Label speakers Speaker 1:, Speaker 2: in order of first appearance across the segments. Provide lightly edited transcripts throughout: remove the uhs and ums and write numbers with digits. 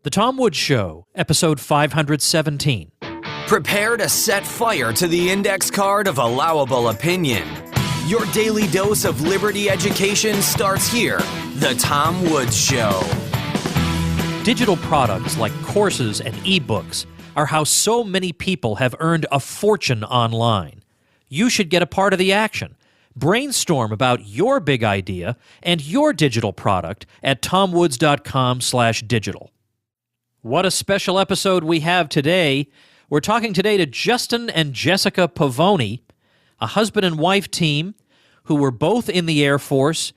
Speaker 1: The Tom Woods Show, episode 517.
Speaker 2: Prepare to set fire to the index card of allowable opinion. Your daily dose of liberty education starts here. The Tom Woods Show.
Speaker 1: Digital products like courses and ebooks are how so many people have earned a fortune online. You should get a part of the action. Brainstorm about your big idea and your digital product at tomwoods.com/digital. What a special episode we have today. We're talking today to Justin and Jessica Pavonis, a husband and wife team who were both in the Air Force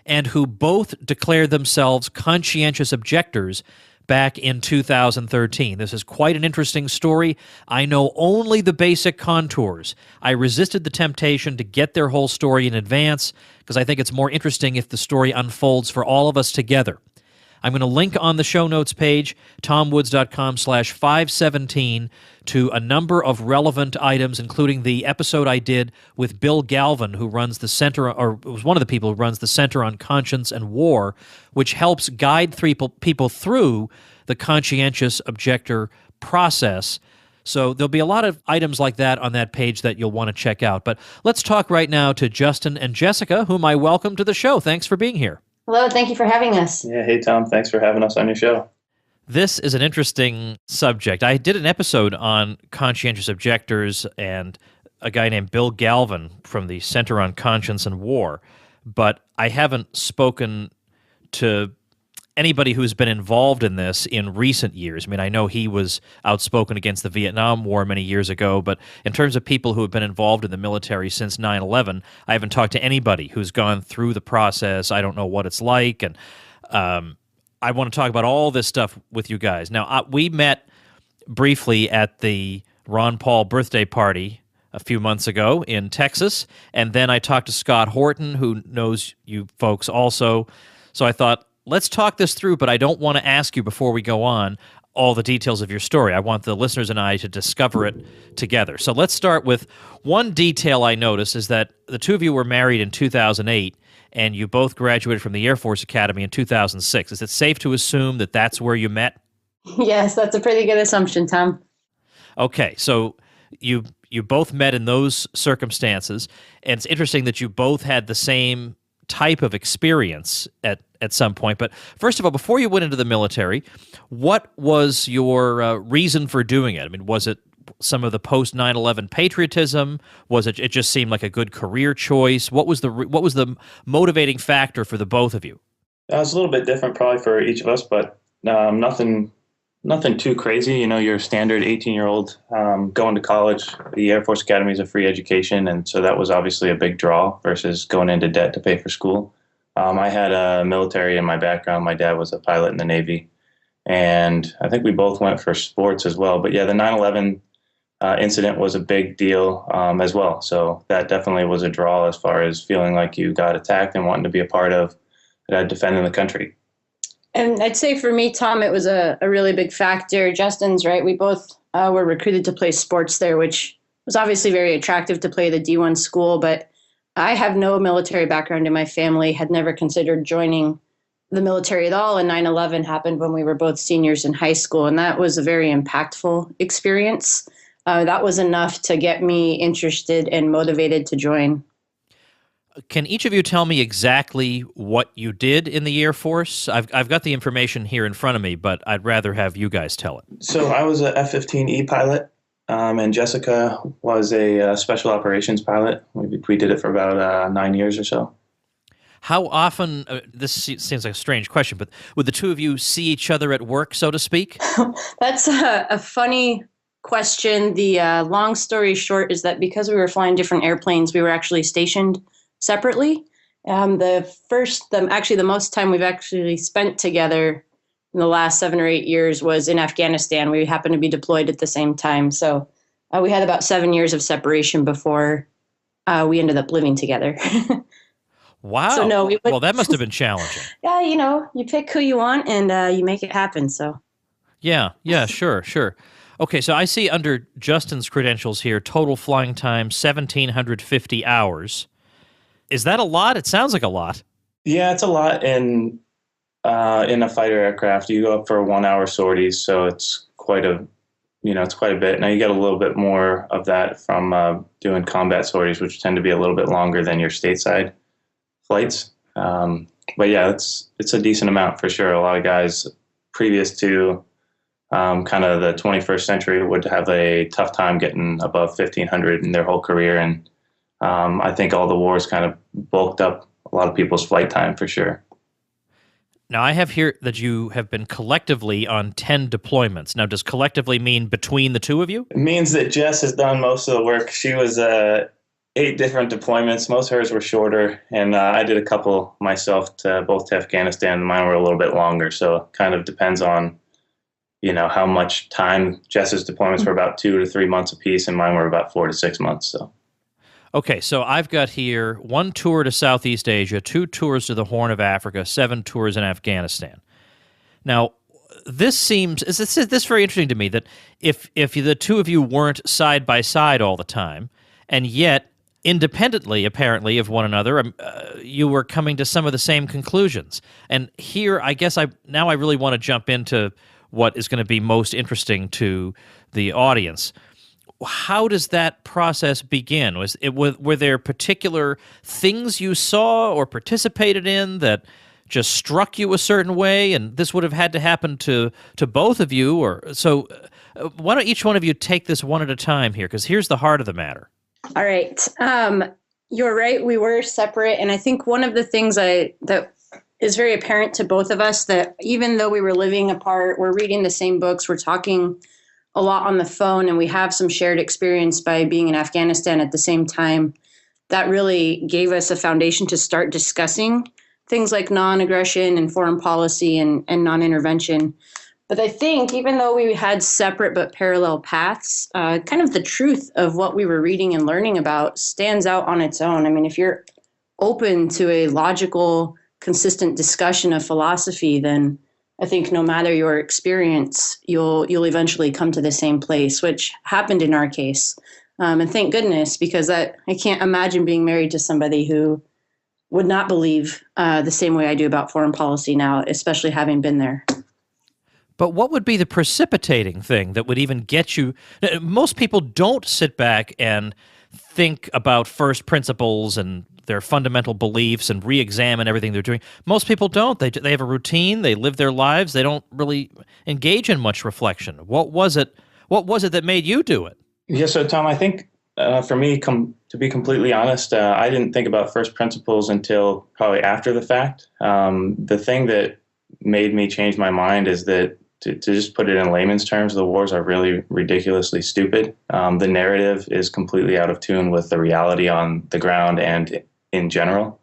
Speaker 1: and who both declared themselves conscientious objectors back in 2013. This is quite an interesting story. I know only the basic contours. I resisted the temptation to get their whole story in advance because I think it's more interesting if the story unfolds for all of us together. I'm going to link on the show notes page, tomwoods.com/517, to a number of relevant items, including the episode I did with Bill Galvin, who runs the Center, or was one of the people who runs the Center on Conscience and War, which helps guide people through the conscientious objector process. So there'll be a lot of items like that on that page that you'll want to check out. But let's talk right now to Justin and Jessica, whom I welcome to the show. Thanks for being here.
Speaker 3: Hello, thank you for having us.
Speaker 4: Yeah, hey Tom, thanks for having us on your show.
Speaker 1: This is an interesting subject. I did an episode on conscientious objectors and a guy named Bill Galvin from the Center on Conscience and War, but I haven't spoken to anybody who's been involved in this in recent years. I mean, I know he was outspoken against the Vietnam War many years ago, but in terms of people who have been involved in the military since 9/11, I haven't talked to anybody who's gone through the process. I don't know what it's like, and I want to talk about all this stuff with you guys. Now, we met briefly at the Ron Paul birthday party a few months ago in Texas, and then I talked to Scott Horton, who knows you folks also, so I thought, let's talk this through, but I don't want to ask you before we go on all the details of your story. I want the listeners and I to discover it together. So let's start with one detail I noticed is that the two of you were married in 2008, and you both graduated from the Air Force Academy in 2006. Is it safe to assume that that's where you met?
Speaker 3: Yes, that's a pretty good assumption, Tom.
Speaker 1: Okay, so you both met in those circumstances, and it's interesting that you both had the same type of experience at some point. But first of all, before you went into the military, what was your reason for doing it? I mean, was it some of the post 9/11 patriotism? Was it just seemed like a good career choice? What was the motivating factor for the both of you?
Speaker 4: It was a little bit different probably for each of us, but nothing too crazy. You know, your standard 18-year-old going to college. The Air Force Academy is a free education, and so that was obviously a big draw versus going into debt to pay for school. I had a military in my background. My dad was a pilot in the Navy, and I think we both went for sports as well. But yeah, the 9/11 incident was a big deal as well. So that definitely was a draw as far as feeling like you got attacked and wanting to be a part of defending the country.
Speaker 3: And I'd say for me, Tom, it was a really big factor. Justin's right. We both were recruited to play sports there, which was obviously very attractive to play at a D1 school. But I have no military background in my family, had never considered joining the military at all. And 9/11 happened when we were both seniors in high school. And that was a very impactful experience. That was enough to get me interested and motivated to join.
Speaker 1: Can each of you tell me exactly what you did in the Air Force? I've got the information here in front of me, but I'd rather have you guys tell it.
Speaker 4: So I was a F-15E pilot, and Jessica was a special operations pilot. We did it for about 9 years or so.
Speaker 1: How often, this seems like a strange question, but would the two of you see each other at work, so to speak?
Speaker 3: That's a funny question. The long story short is that because we were flying different airplanes, we were actually stationed separately. The most time we've actually spent together in the last 7 or 8 years was in Afghanistan. We happened to be deployed at the same time. So we had about 7 years of separation before we ended up living together.
Speaker 1: Wow.
Speaker 3: So no,
Speaker 1: well, that must have been challenging.
Speaker 3: Yeah, you pick who you want and you make it happen. So.
Speaker 1: Yeah, sure. Okay, so I see under Justin's credentials here, total flying time, 1,750 hours. Is that a lot? It sounds like a lot.
Speaker 4: Yeah, it's a lot. And In a fighter aircraft, you go up for 1 hour sorties, so it's it's quite a bit. Now you get a little bit more of that from doing combat sorties, which tend to be a little bit longer than your stateside flights. But yeah, it's a decent amount for sure. A lot of guys previous to kind of the 21st century would have a tough time getting above 1,500 in their whole career, and I think all the wars kind of bulked up a lot of people's flight time for sure.
Speaker 1: Now, I have here that you have been collectively on 10 deployments. Now, does collectively mean between the two of you?
Speaker 4: It means that Jess has done most of the work. She was 8 different deployments. Most of hers were shorter, and I did a couple myself both to Afghanistan. Mine were a little bit longer, so it kind of depends on how much time. Jess's deployments were about 2 to 3 months apiece, and mine were about 4 to 6 months. So.
Speaker 1: Okay, so I've got here 1 tour to Southeast Asia, 2 tours to the Horn of Africa, 7 tours in Afghanistan. Now, this is very interesting to me that if the two of you weren't side by side all the time, and yet independently, apparently, of one another, you were coming to some of the same conclusions. And here, I guess I really want to jump into what is going to be most interesting to the audience. How does that process begin? Were there particular things you saw or participated in that just struck you a certain way, and this would have had to happen to both of you? Why don't each one of you take this one at a time here, because here's the heart of the matter.
Speaker 3: All right. You're right. We were separate, and I think one of the things that is very apparent to both of us, that even though we were living apart, we're reading the same books, we're talking a lot on the phone, and we have some shared experience by being in Afghanistan at the same time, that really gave us a foundation to start discussing things like non-aggression and foreign policy and non-intervention. But I think even though we had separate but parallel paths, kind of the truth of what we were reading and learning about stands out on its own. I mean, if you're open to a logical, consistent discussion of philosophy, then I think no matter your experience, you'll eventually come to the same place, which happened in our case. And thank goodness, because I can't imagine being married to somebody who would not believe the same way I do about foreign policy now, especially having been there.
Speaker 1: But what would be the precipitating thing that would even get you? Most people don't sit back and think about first principles and their fundamental beliefs and re-examine everything they're doing. Most people don't. They have a routine. They live their lives. They don't really engage in much reflection. What was it that made you do it?
Speaker 4: Yeah, so Tom, I think for me, to be completely honest, I didn't think about first principles until probably after the fact. The thing that made me change my mind is that, to just put it in layman's terms, the wars are really ridiculously stupid. The narrative is completely out of tune with the reality on the ground and in general.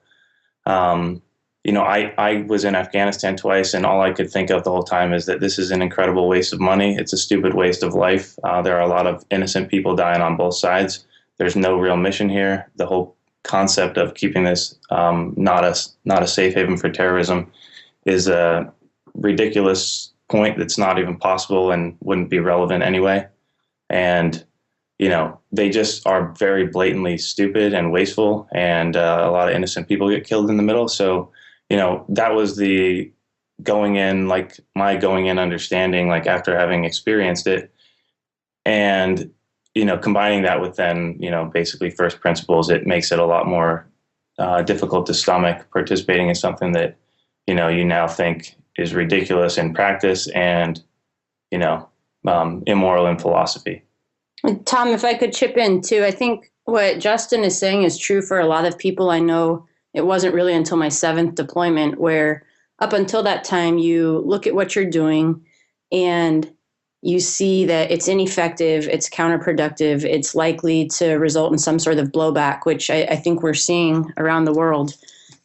Speaker 4: I was in Afghanistan twice, and all I could think of the whole time is that this is an incredible waste of money. It's a stupid waste of life. There are a lot of innocent people dying on both sides. There's no real mission here. The whole concept of keeping this not a safe haven for terrorism is a ridiculous point that's not even possible and wouldn't be relevant anyway. And they just are very blatantly stupid and wasteful, and a lot of innocent people get killed in the middle. So, that was the going in understanding, like after having experienced it, and, combining that with then, basically first principles, it makes it a lot more difficult to stomach participating in something that, you now think is ridiculous in practice and, immoral in philosophy.
Speaker 3: Tom, if I could chip in too, I think what Justin is saying is true for a lot of people. I know it wasn't really until my 7th deployment where up until that time, you look at what you're doing and you see that it's ineffective, it's counterproductive, it's likely to result in some sort of blowback, which I think we're seeing around the world.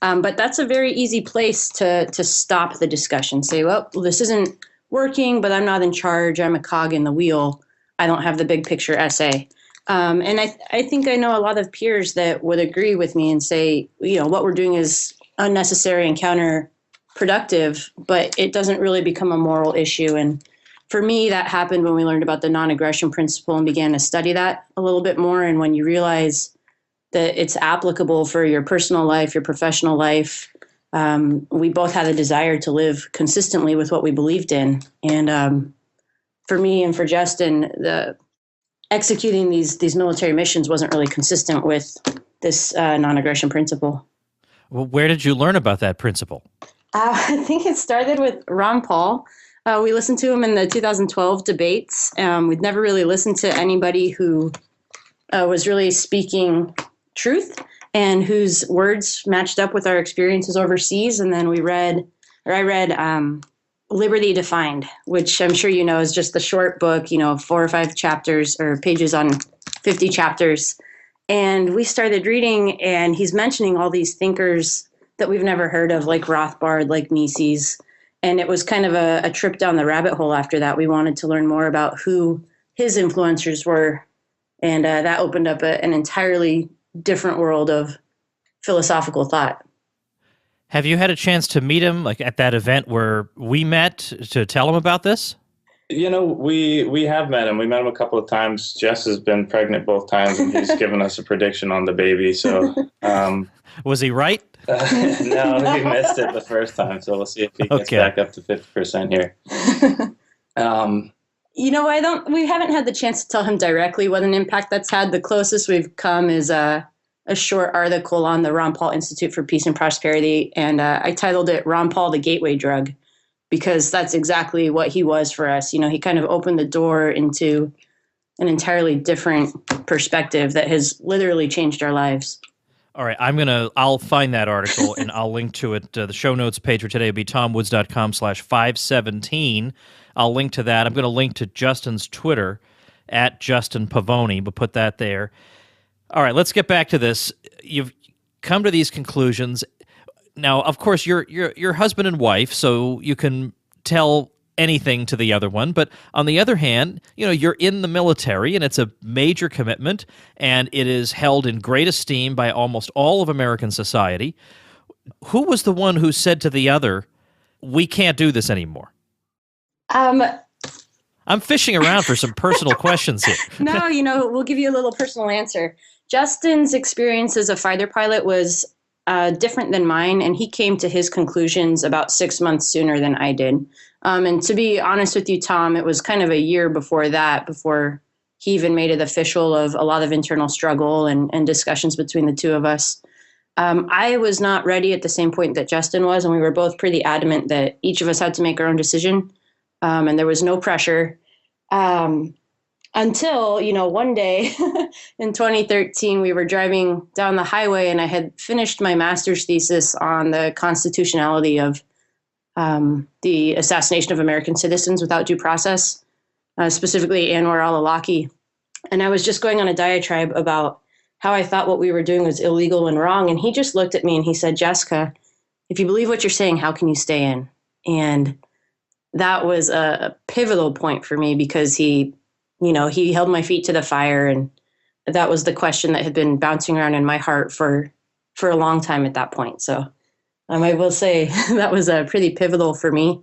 Speaker 3: But that's a very easy place to stop the discussion. Say, well, this isn't working, but I'm not in charge. I'm a cog in the wheel. I don't have the big picture essay. And I think I know a lot of peers that would agree with me and say, what we're doing is unnecessary and counterproductive, but it doesn't really become a moral issue. And for me, that happened when we learned about the non-aggression principle and began to study that a little bit more. And when you realize that it's applicable for your personal life, your professional life, we both had a desire to live consistently with what we believed in. And for me and for Justin, the executing these military missions wasn't really consistent with this non-aggression principle.
Speaker 1: Well, where did you learn about that principle?
Speaker 3: I think it started with Ron Paul. We listened to him in the 2012 debates. We'd never really listened to anybody who was really speaking truth and whose words matched up with our experiences overseas. And then I read Liberty Defined, which I'm sure you know is just the short book, 4 or 5 chapters or pages on 50 chapters. And we started reading, and he's mentioning all these thinkers that we've never heard of, like Rothbard, like Mises. And it was kind of a trip down the rabbit hole after that. We wanted to learn more about who his influencers were. And that opened up an entirely different world of philosophical thought.
Speaker 1: Have you had a chance to meet him, like at that event where we met, to tell him about this?
Speaker 4: We have met him. We met him a couple of times. Jess has been pregnant both times, and he's given us a prediction on the baby. So,
Speaker 1: was he right?
Speaker 4: No, he missed it the first time. So we'll see if he gets back up to 50% here.
Speaker 3: We haven't had the chance to tell him directly what an impact that's had. The closest we've come is a short article on the Ron Paul Institute for Peace and Prosperity, and I titled it "Ron Paul, the Gateway Drug," because that's exactly what he was for us. He kind of opened the door into an entirely different perspective that has literally changed our lives.
Speaker 1: All right, I'll find that article and I'll link to it. The show notes page for today will be tomwoods.com/517. I'll link to that. I'm going to link to Justin's Twitter at Justin Pavoni. We'll put that there. All right, let's get back to this. You've come to these conclusions. Now, of course, you're husband and wife, so you can tell anything to the other one. But on the other hand, you're in the military, and it's a major commitment, and it is held in great esteem by almost all of American society. Who was the one who said to the other, "We can't do this anymore"? I'm fishing around for some personal questions here.
Speaker 3: No, we'll give you a little personal answer. Justin's experience as a fighter pilot was different than mine, and he came to his conclusions about 6 months sooner than I did. And to be honest with you, Tom, it was kind of a year before he even made it official, of a lot of internal struggle and discussions between the two of us. I was not ready at the same point that Justin was, and we were both pretty adamant that each of us had to make our own decision, and there was no pressure. Until, one day in 2013, we were driving down the highway, and I had finished my master's thesis on the constitutionality of the assassination of American citizens without due process, specifically Anwar al-Awlaki. And I was just going on a diatribe about how I thought what we were doing was illegal and wrong. And he just looked at me and he said, "Jessica, if you believe what you're saying, how can you stay in?" And that was a pivotal point for me, because he held my feet to the fire. And that was the question that had been bouncing around in my heart for a long time at that point. So I will say that was pretty pivotal for me.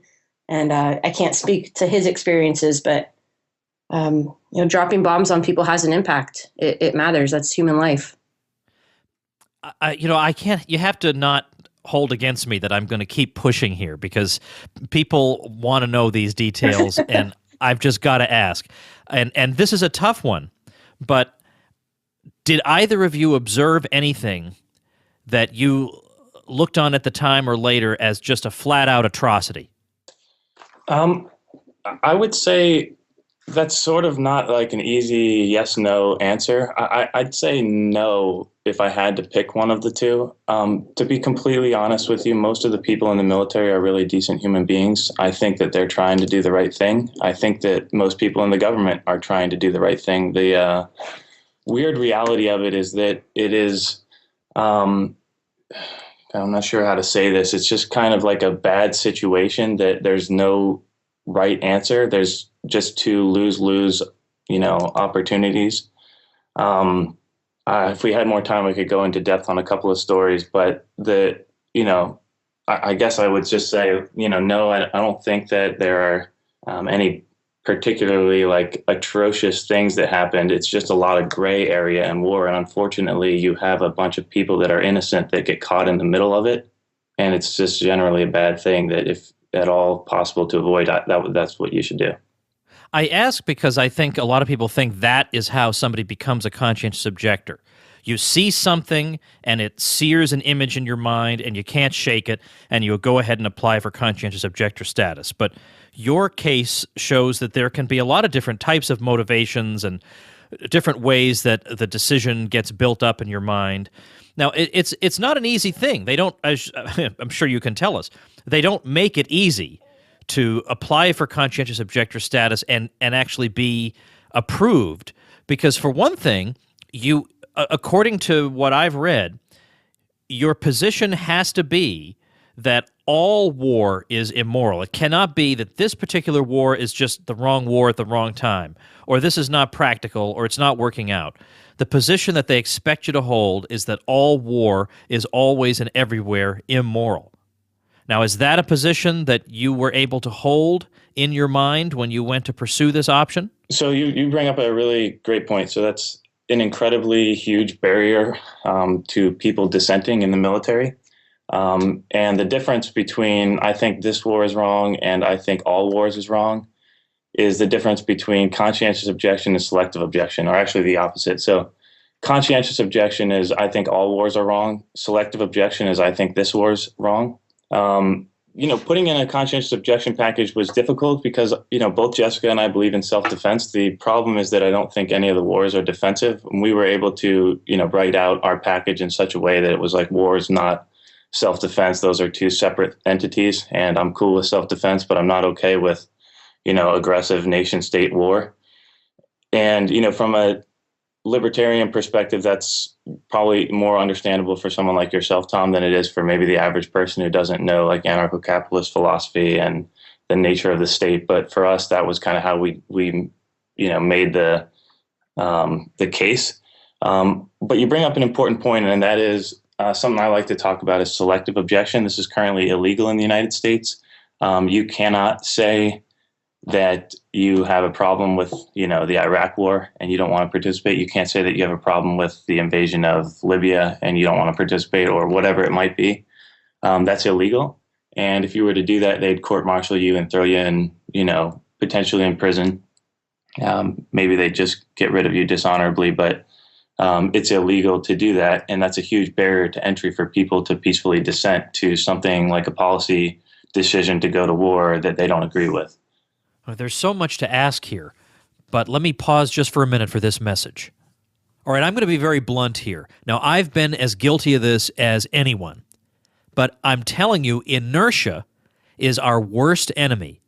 Speaker 3: And I can't speak to his experiences, but dropping bombs on people has an impact. It matters. That's human life.
Speaker 1: I can't. You have to not hold against me that I'm going to keep pushing here, because people want to know these details, and I've just got to ask. And this is a tough one, but did either of you observe anything that you looked on at the time or later as just a flat-out atrocity?
Speaker 4: I would say that's sort of not like an easy yes-no answer. I'd say no if I had to pick one of the two. To be completely honest with you, most of the people in the military are really decent human beings. I think that they're trying to do the right thing. I think that most people in the government are trying to do the right thing. The weird reality of it is that it is, I'm not sure how to say this. It's just kind of like a bad situation that there's no right answer. There's just two lose-lose, opportunities. If we had more time, we could go into depth on a couple of stories, but I guess I would just say, no, I don't think that there are any particularly like atrocious things that happened. It's just a lot of gray area in war. And unfortunately, you have a bunch of people that are innocent that get caught in the middle of it. and it's just generally a bad thing that if at all possible to avoid, that's what you should do.
Speaker 1: I ask because I think a lot of people think that is how somebody becomes a conscientious objector. You see something and it sears an image in your mind and you can't shake it, and you go ahead and apply for conscientious objector status. But your case shows that there can be a lot of different types of motivations and different ways that the decision gets built up in your mind. Now, it's not an easy thing. They don't, as I'm sure you can tell us, they don't make it easy to apply for conscientious objector status and actually be approved. Because for one thing, you, according to what I've read, your position has to be that all war is immoral. It cannot be that this particular war is just the wrong war at the wrong time, or this is not practical, or it's not working out. The position that they expect you to hold is that all war is always and everywhere immoral. Now, is that a position that you were able to hold in your mind when you went to pursue this option?
Speaker 4: So you bring up a really great point. So that's an incredibly huge barrier to people dissenting in the military. And the difference between I think this war is wrong and I think all wars is wrong is the difference between conscientious objection and selective objection, or actually the opposite. So conscientious objection is I think all wars are wrong. Selective objection is I think this war is wrong. Putting in a conscientious objection package was difficult because, both Jessica and I believe in self-defense. The problem is that I don't think any of the wars are defensive. And we were able to, write out our package in such a way that it was like war is not self-defense. Those are two separate entities. And I'm cool with self-defense, but I'm not okay with, aggressive nation-state war. And, from a libertarian perspective, that's probably more understandable for someone like yourself, Tom, than it is for maybe the average person who doesn't know like anarcho-capitalist philosophy and the nature of the state. But for us, that was kind of how we made the case. But you bring up an important point, and that is something I like to talk about is selective objection. This is currently illegal in the United States. You cannot say that you have a problem with, the Iraq war and you don't want to participate. You can't say that you have a problem with the invasion of Libya and you don't want to participate, or whatever it might be. That's illegal. And if you were to do that, they'd court-martial you and throw you in, potentially in prison. Maybe they'd just get rid of you dishonorably, but it's illegal to do that. And that's a huge barrier to entry for people to peacefully dissent to something like a policy decision to go to war that they don't agree with.
Speaker 1: Well, there's so much to ask here, but let me pause just for a minute for this message. All right, I'm going to be very blunt here. Now, I've been as guilty of this as anyone, but I'm telling you, inertia is our worst enemy.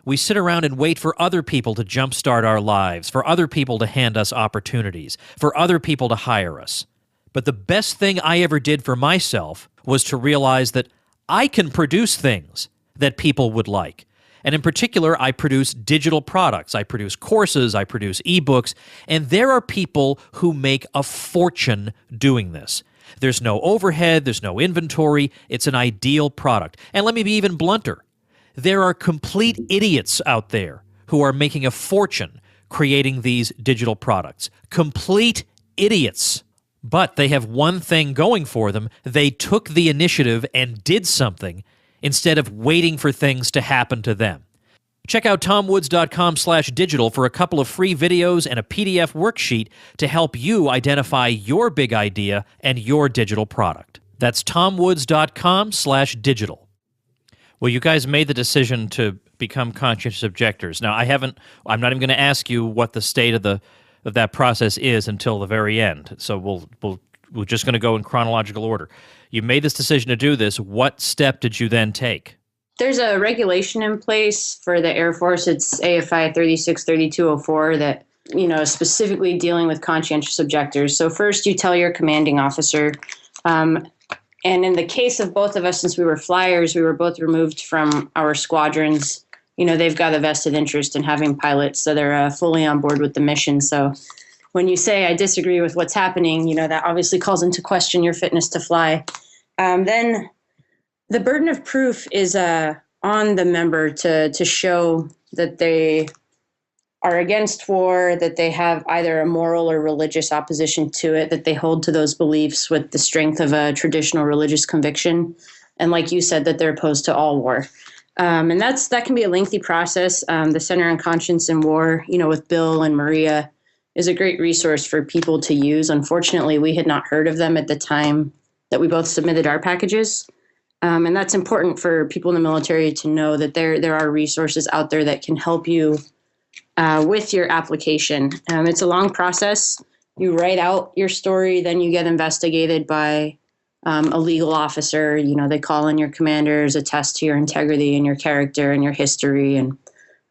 Speaker 1: We sit around and wait for other people to jumpstart our lives, for other people to hand us opportunities, for other people to hire us. But the best thing I ever did for myself was to realize that I can produce things that people would like. And in particular, I produce digital products. I produce courses, I produce ebooks, and there are people who make a fortune doing this. There's no overhead, there's no inventory, it's an ideal product. And let me be even blunter. There are complete idiots out there who are making a fortune creating these digital products. Complete idiots. But they have one thing going for them. They took the initiative and did something instead of waiting for things to happen to them. Check out tomwoods.com/digital for a couple of free videos and a PDF worksheet to help you identify your big idea and your digital product. That's tomwoods.com/digital. Well, you guys made the decision to become conscientious objectors. Now, I'm not even going to ask you what the state of that process is until the very end. So we're just going to go in chronological order. You made this decision to do this. What step did you then take?
Speaker 3: There's a regulation in place for the Air Force. It's AFI 363204 that, is specifically dealing with conscientious objectors. So first you tell your commanding officer, and in the case of both of us, since we were flyers, we were both removed from our squadrons. They've got a vested interest in having pilots, so they're fully on board with the mission. So when you say I disagree with what's happening, that obviously calls into question your fitness to fly. Then the burden of proof is on the member to show that they are against war, that they have either a moral or religious opposition to it, that they hold to those beliefs with the strength of a traditional religious conviction. And like you said, that they're opposed to all war. And that can be a lengthy process. The Center on Conscience and War, with Bill and Maria, is a great resource for people to use. Unfortunately, we had not heard of them at the time that we both submitted our packages. And that's important for people in the military to know that there are resources out there that can help you with your application. It's a long process. You write out your story, then you get investigated by a legal officer. They call in your commanders, attest to your integrity and your character and your history. And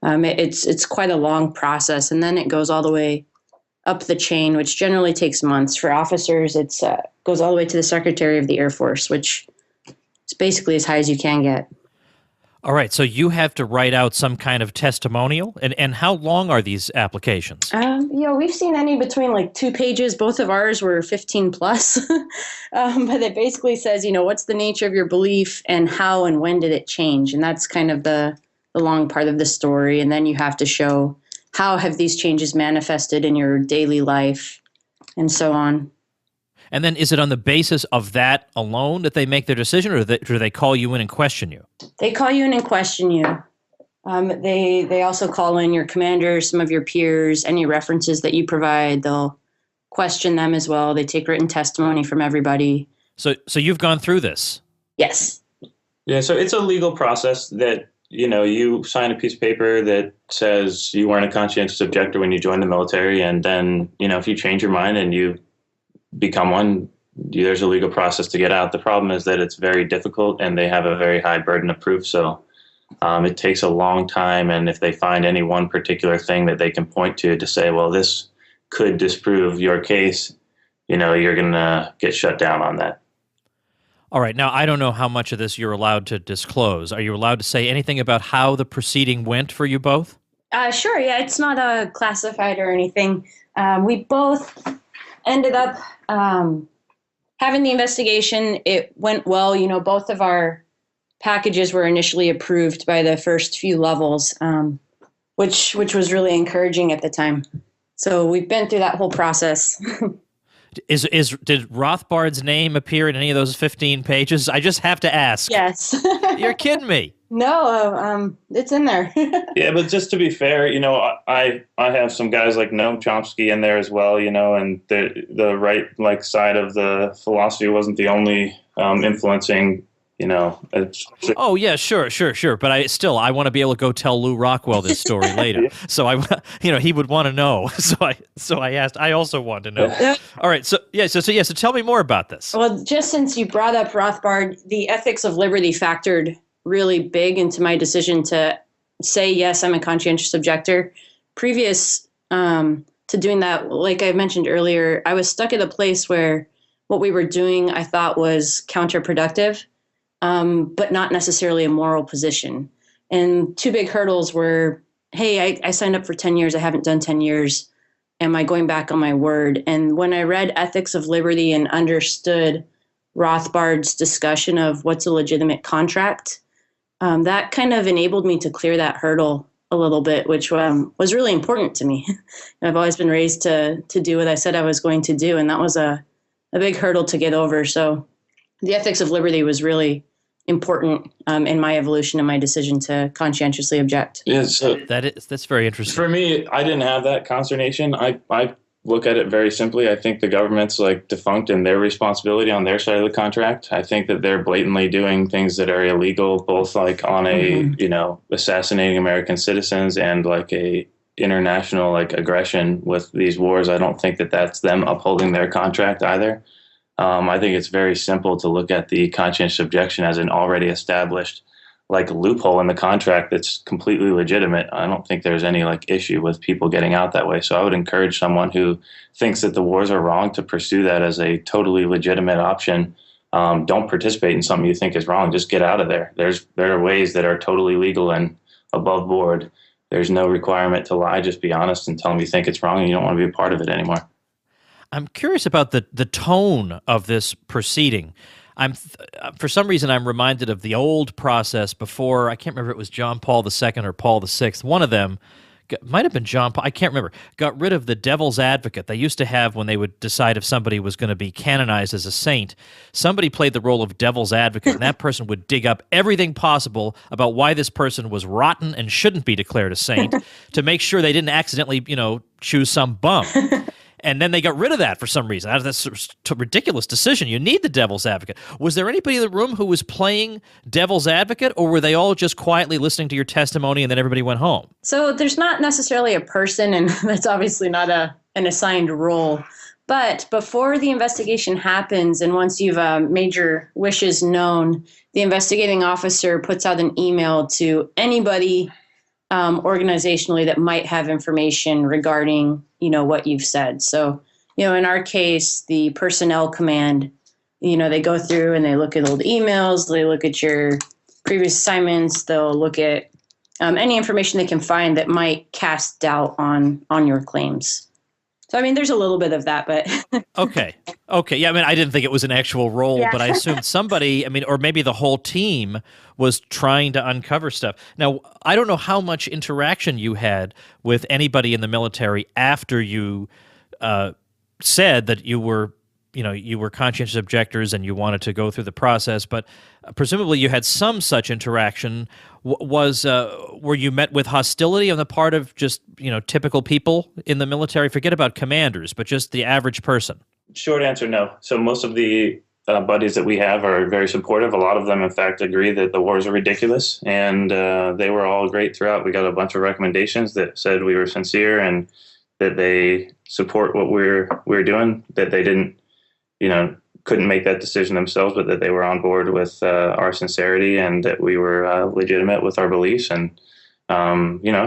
Speaker 3: it's quite a long process. And then it goes all the way up the chain, which generally takes months. For officers, it goes all the way to the Secretary of the Air Force, which is basically as high as you can get.
Speaker 1: All right, so you have to write out some kind of testimonial, and how long are these applications?
Speaker 3: We've seen any between like 2 pages. Both of ours were 15 plus, but it basically says, what's the nature of your belief and how and when did it change? And that's kind of the long part of the story. And then you have to show how have these changes manifested in your daily life and so on.
Speaker 1: And then is it on the basis of that alone that they make their decision, or do they call you in and question you?
Speaker 3: They call you in and question you. They also call in your commanders, some of your peers, any references that you provide. They'll question them as well. They take written testimony from everybody.
Speaker 1: So you've gone through this?
Speaker 3: Yes.
Speaker 4: Yeah, so it's a legal process that, you sign a piece of paper that says you weren't a conscientious objector when you joined the military. And then, if you change your mind and you become one, there's a legal process to get out. The problem is that it's very difficult and they have a very high burden of proof. So it takes a long time. And if they find any one particular thing that they can point to say, well, this could disprove your case, you're going to get shut down on that.
Speaker 1: All right. Now, I don't know how much of this you're allowed to disclose. Are you allowed to say anything about how the proceeding went for you both?
Speaker 3: Sure. Yeah, it's not classified or anything. We both ended up having the investigation. It went well. Both of our packages were initially approved by the first few levels, which was really encouraging at the time. So we've been through that whole process.
Speaker 1: Did Rothbard's name appear in any of those 15 pages? I just have to ask.
Speaker 3: Yes.
Speaker 1: You're kidding me.
Speaker 3: No, it's in there.
Speaker 4: Yeah, but just to be fair, I have some guys like Noam Chomsky in there as well, and the right side of the philosophy wasn't the only influencing.
Speaker 1: Oh yeah, sure. But I want to be able to go tell Lou Rockwell this story later. So he would want to know. So I asked. I also want to know. All right. So tell me more about this.
Speaker 3: Well, just since you brought up Rothbard, the ethics of liberty factored really big into my decision to say, yes, I'm a conscientious objector. Previous to doing that, like I mentioned earlier, I was stuck at a place where what we were doing I thought was counterproductive, but not necessarily a moral position. And 2 big hurdles were, hey, I signed up for 10 years. I haven't done 10 years. Am I going back on my word? And when I read Ethics of Liberty and understood Rothbard's discussion of what's a legitimate contract, that kind of enabled me to clear that hurdle a little bit, which was really important to me. I've always been raised to do what I said I was going to do, and that was a big hurdle to get over. So the ethics of liberty was really important in my evolution and my decision to conscientiously object.
Speaker 4: Yeah, so
Speaker 1: that's very interesting.
Speaker 4: For me, I didn't have that consternation. I look at it very simply. I think the government's defunct in their responsibility on their side of the contract. I think that they're blatantly doing things that are illegal, both on a, assassinating American citizens and a international aggression with these wars. I don't think that that's them upholding their contract either. I think it's very simple to look at the conscientious objection as an already established loophole in the contract that's completely legitimate. I don't think there's any issue with people getting out that way. So I would encourage someone who thinks that the wars are wrong to pursue that as a totally legitimate option. Don't participate in something you think is wrong. Just get out of there. There are ways that are totally legal and above board. There's no requirement to lie. Just be honest and tell them you think it's wrong and you don't want to be a part of it anymore.
Speaker 1: I'm curious about the tone of this proceeding. For some reason, I'm reminded of the old process before. I can't remember if it was John Paul II or Paul VI. One of them might have been John Paul, I can't remember, got rid of the devil's advocate they used to have when they would decide if somebody was going to be canonized as a saint. Somebody played the role of devil's advocate, and that person would dig up everything possible about why this person was rotten and shouldn't be declared a saint to make sure they didn't accidentally, choose some bum. And then they got rid of that for some reason. That's a ridiculous decision. You need the devil's advocate. Was there anybody in the room who was playing devil's advocate, or were they all just quietly listening to your testimony and then everybody went home?
Speaker 3: So there's not necessarily a person, and that's obviously not an assigned role. But before the investigation happens, and once you've made your wishes known, the investigating officer puts out an email to anybody organizationally that might have information regarding, what you've said. So, in our case, the personnel command, they go through and they look at old emails, they look at your previous assignments, they'll look at any information they can find that might cast doubt on your claims. So, there's a little bit of that, but...
Speaker 1: Okay. Yeah, I didn't think it was an actual role, but I assumed somebody, or maybe the whole team was trying to uncover stuff. Now, I don't know how much interaction you had with anybody in the military after you said that you were conscientious objectors and you wanted to go through the process, but presumably you had some such interaction. Were you met with hostility on the part of just, typical people in the military? Forget about commanders, but just the average person.
Speaker 4: Short answer, no. So most of the buddies that we have are very supportive. A lot of them, in fact, agree that the wars are ridiculous, and they were all great throughout. We got a bunch of recommendations that said we were sincere and that they support what we're doing, that they didn't, couldn't make that decision themselves, but that they were on board with our sincerity and that we were legitimate with our beliefs. And,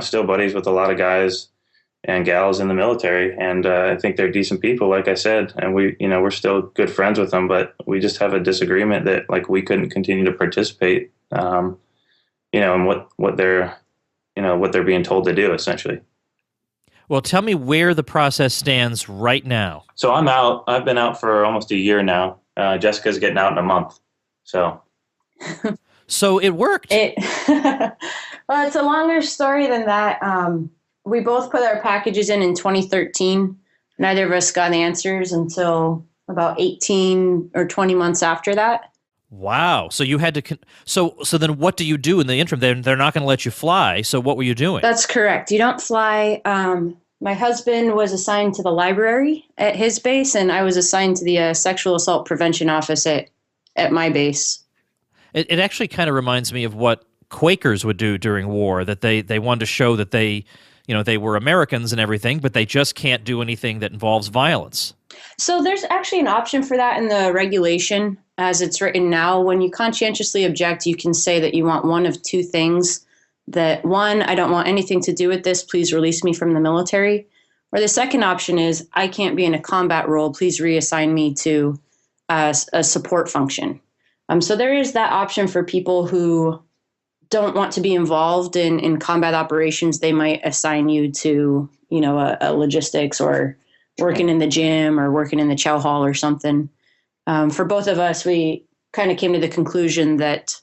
Speaker 4: still buddies with a lot of guys and gals in the military. And I think they're decent people, like I said, and we're still good friends with them, but we just have a disagreement that we couldn't continue to participate, in what they're being told to do, essentially.
Speaker 1: Well, tell me where the process stands right now.
Speaker 4: So I'm out. I've been out for almost a year now. Jessica's getting out in a month. So
Speaker 1: it worked.
Speaker 3: Well, it's a longer story than that. We both put our packages in 2013. Neither of us got answers until about 18 or 20 months after that.
Speaker 1: Wow. So you had to. So then what do you do in the interim? They're not going to let you fly. So what were you doing?
Speaker 3: That's correct. You don't fly. My husband was assigned to the library at his base, and I was assigned to the sexual assault prevention office at my base.
Speaker 1: It actually kind of reminds me of what Quakers would do during war, that they wanted to show that they were Americans and everything, but they just can't do anything that involves violence. So
Speaker 3: there's actually an option for that in the regulation as it's written now. When you conscientiously object, you can say that you want one of two things. That one, I don't want anything to do with this. Please release me from the military. Or the second option is, I can't be in a combat role. Please reassign me to a support function. So there is that option for people who don't want to be involved in combat operations. They might assign you to, a logistics or working in the gym or working in the chow hall or something. For both of us, we kind of came to the conclusion that,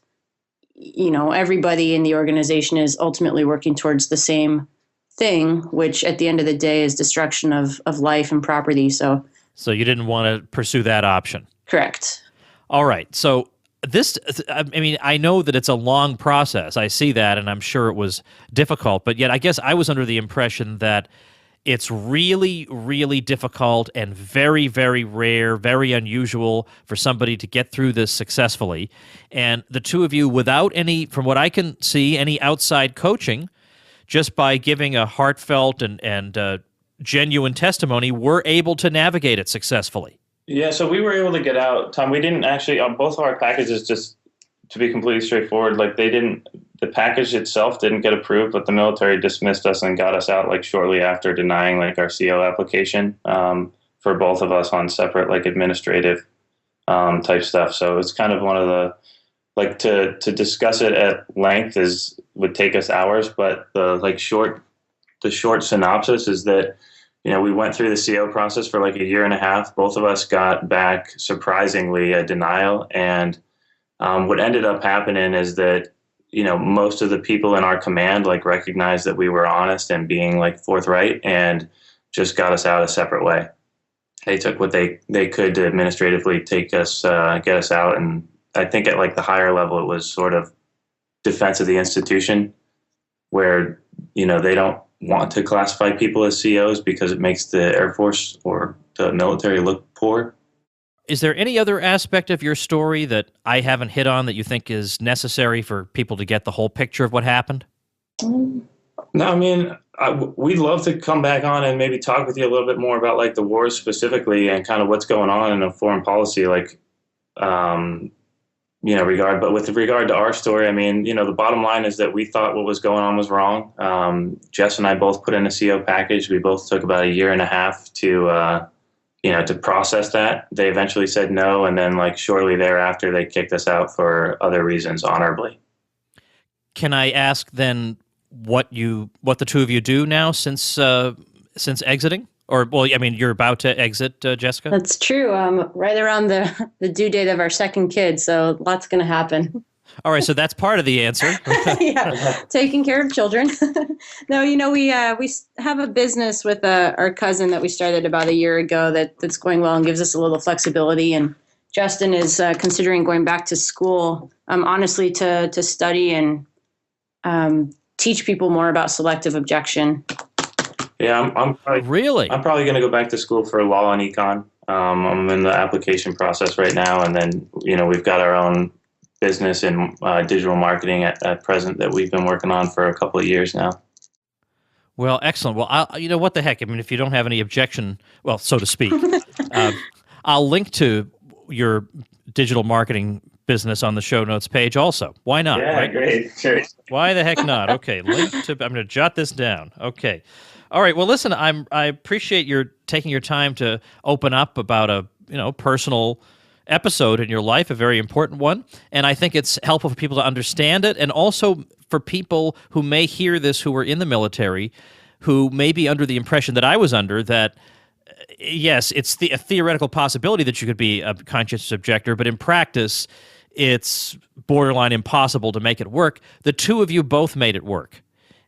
Speaker 3: everybody in the organization is ultimately working towards the same thing, which at the end of the day is destruction of life and property. So
Speaker 1: you didn't want to pursue that option.
Speaker 3: Correct.
Speaker 1: All right. So I know that it's a long process. I see that, and I'm sure it was difficult, but yet I guess I was under the impression that it's really, really difficult and very, very rare, very unusual for somebody to get through this successfully. And the two of you, without any, from what I can see, any outside coaching, just by giving a heartfelt and genuine testimony, were able to navigate it successfully.
Speaker 4: Yeah, so we were able to get out, Tom. We didn't actually, both of our packages, just to be completely straightforward, the package itself didn't get approved, but the military dismissed us and got us out shortly after, denying our CO application for both of us on separate administrative type stuff. So it's kind of one of the, to discuss it at length would take us hours, but the short synopsis is that, we went through the CO process for a year and a half. Both of us got back, surprisingly, a denial. And what ended up happening is that, most of the people in our command like recognized that we were honest and being like forthright, and just got us out a separate way. They took what they could to administratively take us, get us out. And I think at like the higher level, it was sort of defense of the institution, where, they don't want to classify people as COs because it makes the Air Force or the military look poor.
Speaker 1: Is there any other aspect of your story that I haven't hit on that you think is necessary for people to get the whole picture of what happened?
Speaker 4: No, I mean, we'd love to come back on and maybe talk with you a little bit more about like the wars specifically and kind of what's going on in a foreign policy, like, regard. But with regard to our story, I mean, the bottom line is that we thought what was going on was wrong. Jess and I both put in a CO package. We both took about a year and a half to process that. They eventually said no, and then like shortly thereafter, they kicked us out for other reasons, honorably.
Speaker 1: Can I ask then what the two of you do now since exiting? Or, well, I mean, you're about to exit, Jessica?
Speaker 3: That's true. Right around the due date of our second kid, so lots going to happen.
Speaker 1: All right, so that's part of the answer.
Speaker 3: Yeah, taking care of children. No, we have a business with our cousin that we started about a year ago that's going well and gives us a little flexibility. And Justin is considering going back to school, honestly, to study and teach people more about selective objection.
Speaker 4: Yeah, I'm
Speaker 1: really.
Speaker 4: I'm probably going to go back to school for law and econ. I'm in the application process right now, and then we've got our own business in digital marketing at present that we've been working on for a couple of years now.
Speaker 1: Well, excellent. Well, what the heck? I mean, if you don't have any objection, well, so to speak, I'll link to your digital marketing business on the show notes page also. Why not?
Speaker 4: Yeah,
Speaker 1: right?
Speaker 4: Great. Sure.
Speaker 1: Why the heck not? Okay, link to. I'm going to jot this down. Okay. All right. Well, listen, I appreciate your taking your time to open up about a personal episode in your life, a very important one, and I think it's helpful for people to understand it, and also for people who may hear this who are in the military, who may be under the impression that I was under, that yes, it's a theoretical possibility that you could be a conscientious objector, but in practice, it's borderline impossible to make it work. The two of you both made it work.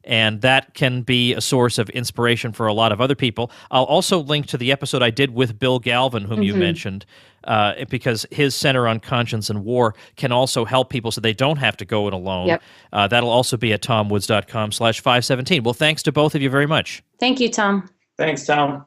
Speaker 1: And that can be a source of inspiration for a lot of other people. I'll also link to the episode I did with Bill Galvin, whom you mentioned, because his Center on Conscience and War can also help people so they don't have to go it alone.
Speaker 3: Yep.
Speaker 1: That'll also be at tomwoods.com/517. Well, thanks to both of you very much.
Speaker 3: Thank you, Tom.
Speaker 4: Thanks, Tom.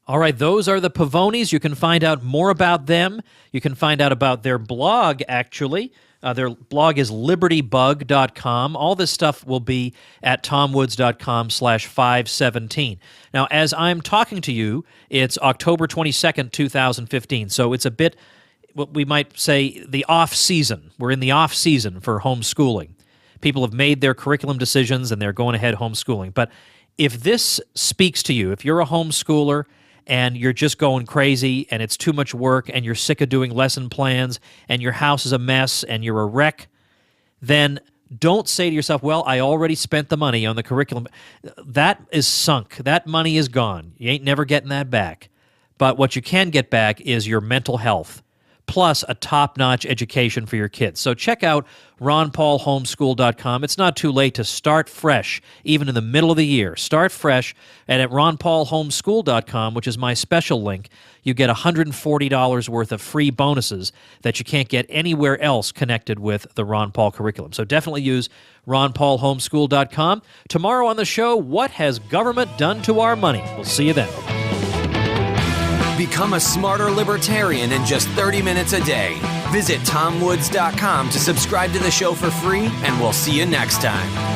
Speaker 1: All right, those are the Pavonis. You can find out more about them. You can find out about their blog, actually. Their blog is libertybug.com. All this stuff will be at tomwoods.com/517. Now, as I'm talking to you, it's October 22nd, 2015. So it's a bit, what we might say, the off-season. We're in the off-season for homeschooling. People have made their curriculum decisions and they're going ahead homeschooling. But if this speaks to you, if you're a homeschooler and you're just going crazy and it's too much work and you're sick of doing lesson plans and your house is a mess and you're a wreck, then don't say to yourself, well, I already spent the money on the curriculum. That is sunk. That money is gone. You ain't never getting that back. But what you can get back is your mental health, plus a top-notch education for your kids. So check out ronpaulhomeschool.com. It's not too late to start fresh, even in the middle of the year. Start fresh, and at ronpaulhomeschool.com, which is my special link, you get $140 worth of free bonuses that you can't get anywhere else connected with the Ron Paul curriculum. So definitely use ronpaulhomeschool.com. Tomorrow on the show, what has government done to our money? We'll see you then.
Speaker 2: Become a smarter libertarian in just 30 minutes a day. Visit tomwoods.com to subscribe to the show for free, and we'll see you next time.